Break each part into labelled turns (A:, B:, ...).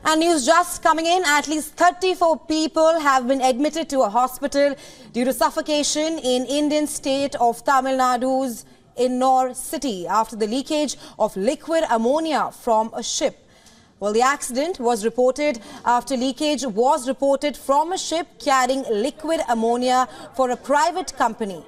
A: And news just coming in, at least 34 people have been admitted to a hospital due to suffocation in Indian state of Tamil Nadu's Ennore city after the leakage of liquid ammonia from a ship. Well, the accident was reported after leakage was reported from a ship carrying liquid ammonia for a private company.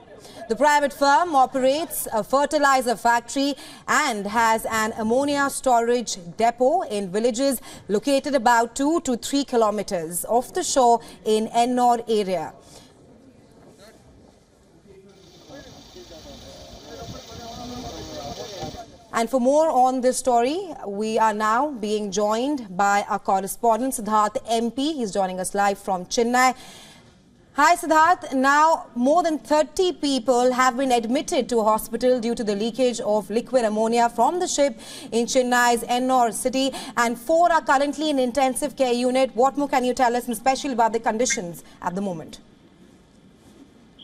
A: The private firm operates a fertilizer factory and has an ammonia storage depot in villages located about 2 to 3 kilometers off the shore in Ennore area. And for more on this story, we are now being joined by our correspondent Siddharth MP. He's joining us live from Chennai. Hi Siddharth, now more than 30 people have been admitted to a hospital due to the leakage of liquid ammonia from the ship in Chennai's Ennore city, and 4 are currently in intensive care unit. What more can you tell us, especially about the conditions at the moment?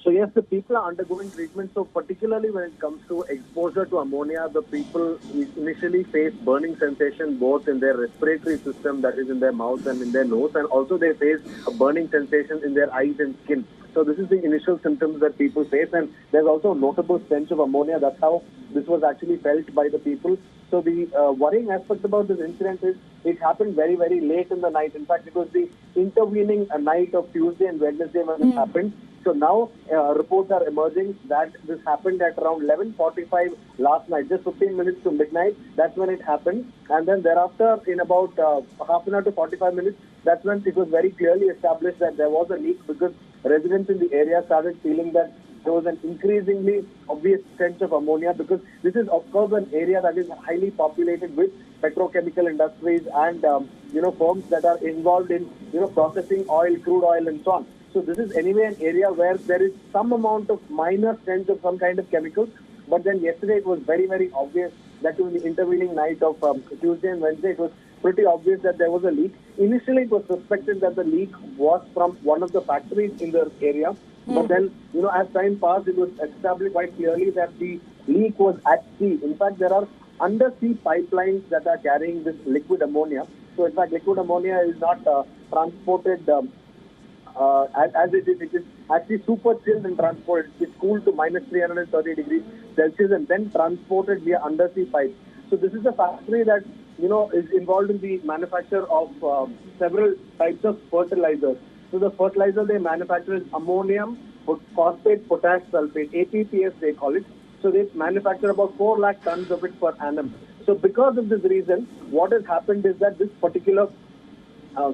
B: So yes, the people are undergoing treatment. So particularly when it comes to exposure to ammonia, the people initially face burning sensation both in their respiratory system, that is in their mouth and in their nose, and also they face a burning sensation in their eyes and skin. So this is the initial symptoms that people face, and there's also a notable stench of ammonia. That's how this was actually felt by the people. So the worrying aspect about this incident is it happened very, very late in the night. In fact, it was the intervening night of Tuesday and Wednesday when it happened. So now reports are emerging that this happened at around 11:45 last night, just 15 minutes to midnight. That's when it happened. And then thereafter, in about half an hour to 45 minutes, that's when it was very clearly established that there was a leak, because residents in the area started feeling that there was an increasingly obvious stench of ammonia, because this is, of course, an area that is highly populated with petrochemical industries and, firms that are involved in, processing oil, crude oil and so on. So this is anyway an area where there is some amount of minor stench of some kind of chemicals. But then yesterday it was very, very obvious that in the intervening night of Tuesday and Wednesday, it was pretty obvious that there was a leak. Initially, it was suspected that the leak was from one of the factories in the area. But then, as time passed, it was established quite clearly that the leak was at sea. In fact, there are undersea pipelines that are carrying this liquid ammonia. So, in fact, liquid ammonia is not transported as it is actually super chilled and transported. It's cooled to minus 330 degrees Celsius and then transported via undersea pipes. So this is a factory that, is involved in the manufacture of several types of fertilizers. So the fertilizer they manufacture is ammonium phosphate potash sulfate, APPS they call it. So they manufacture about 4 lakh tons of it per annum. So because of this reason, what has happened is that this particular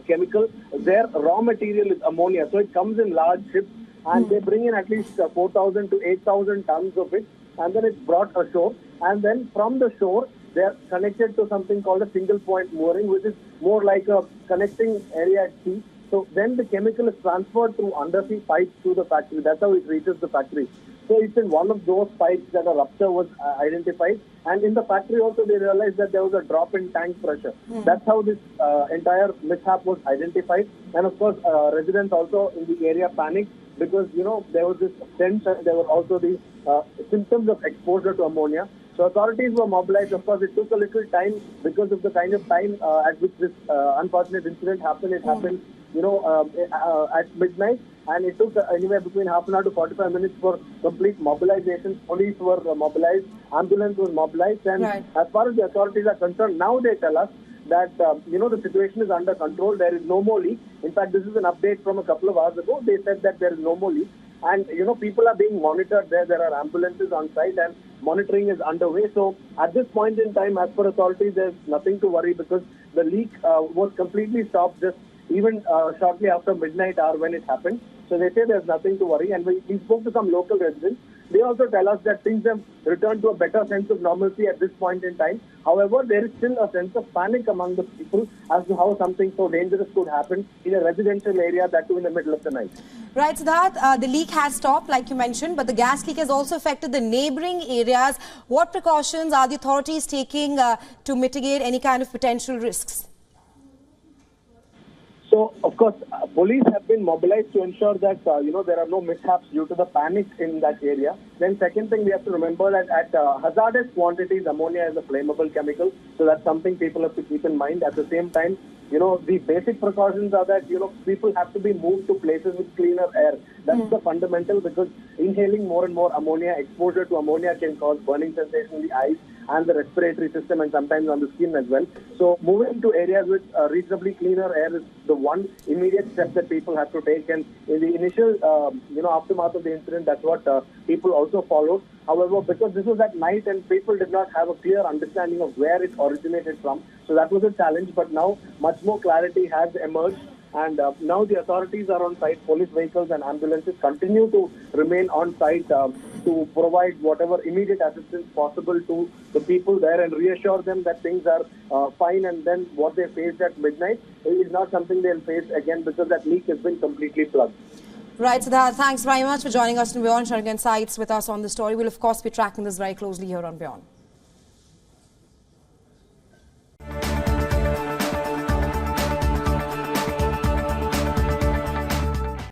B: chemical, their raw material is ammonia. So it comes in large ships and they bring in at least 4,000 to 8,000 tons of it, and then it's brought ashore. And then from the shore, they are connected to something called a single point mooring, which is more like a connecting area at sea. So then the chemical is transferred through undersea pipes to the factory. That's how it reaches the factory. So it's in one of those pipes that a rupture was identified. And in the factory also, they realized that there was a drop in tank pressure. That's how this entire mishap was identified. And of course, residents also in the area panicked because, there was this stench and there were also the symptoms of exposure to ammonia. So authorities were mobilized. Of course, it took a little time because of the kind of time at which this unfortunate incident happened. It happened, at midnight. And it took anywhere between half an hour to 45 minutes for complete mobilization. Police were mobilized, ambulance was mobilized, and as far as the authorities are concerned, now they tell us that, the situation is under control. There is no more leak. In fact, this is an update from a couple of hours ago. They said that there is no more leak. And, people are being monitored there. There are ambulances on site and monitoring is underway. So at this point in time, as per authorities, there's nothing to worry because the leak was completely stopped just even shortly after midnight hour when it happened. So they say there's nothing to worry. And we spoke to some local residents. They also tell us that things have returned to a better sense of normalcy at this point in time. However, there is still a sense of panic among the people as to how something so dangerous could happen in a residential area, that too in the middle of the night.
A: Right, Siddharth, the leak has stopped, like you mentioned, but the gas leak has also affected the neighbouring areas. What precautions are the authorities taking to mitigate any kind of potential risks?
B: So, of course, police have been mobilized to ensure that, there are no mishaps due to the panic in that area. Then second thing, we have to remember that at hazardous quantities, ammonia is a flammable chemical. So that's something people have to keep in mind. At the same time, the basic precautions are that, people have to be moved to places with cleaner air. That's the fundamental, because inhaling more and more ammonia, exposure to ammonia can cause burning sensation in the eyes and the respiratory system and sometimes on the skin as well. So moving to areas with reasonably cleaner air is the one immediate step that people have to take. And in the initial, aftermath of the incident, that's what people also followed. However, because this was at night and people did not have a clear understanding of where it originated from, so that was a challenge. But now much more clarity has emerged. And now the authorities are on site. Police vehicles and ambulances continue to remain on site to provide whatever immediate assistance possible to the people there and reassure them that things are fine. And then what they faced at midnight is not something they'll face again, because that leak has been completely plugged.
A: Right, Siddharth, thanks very much for joining us on WION, sharing insights with us on the story. We'll, of course, be tracking this very closely here on WION.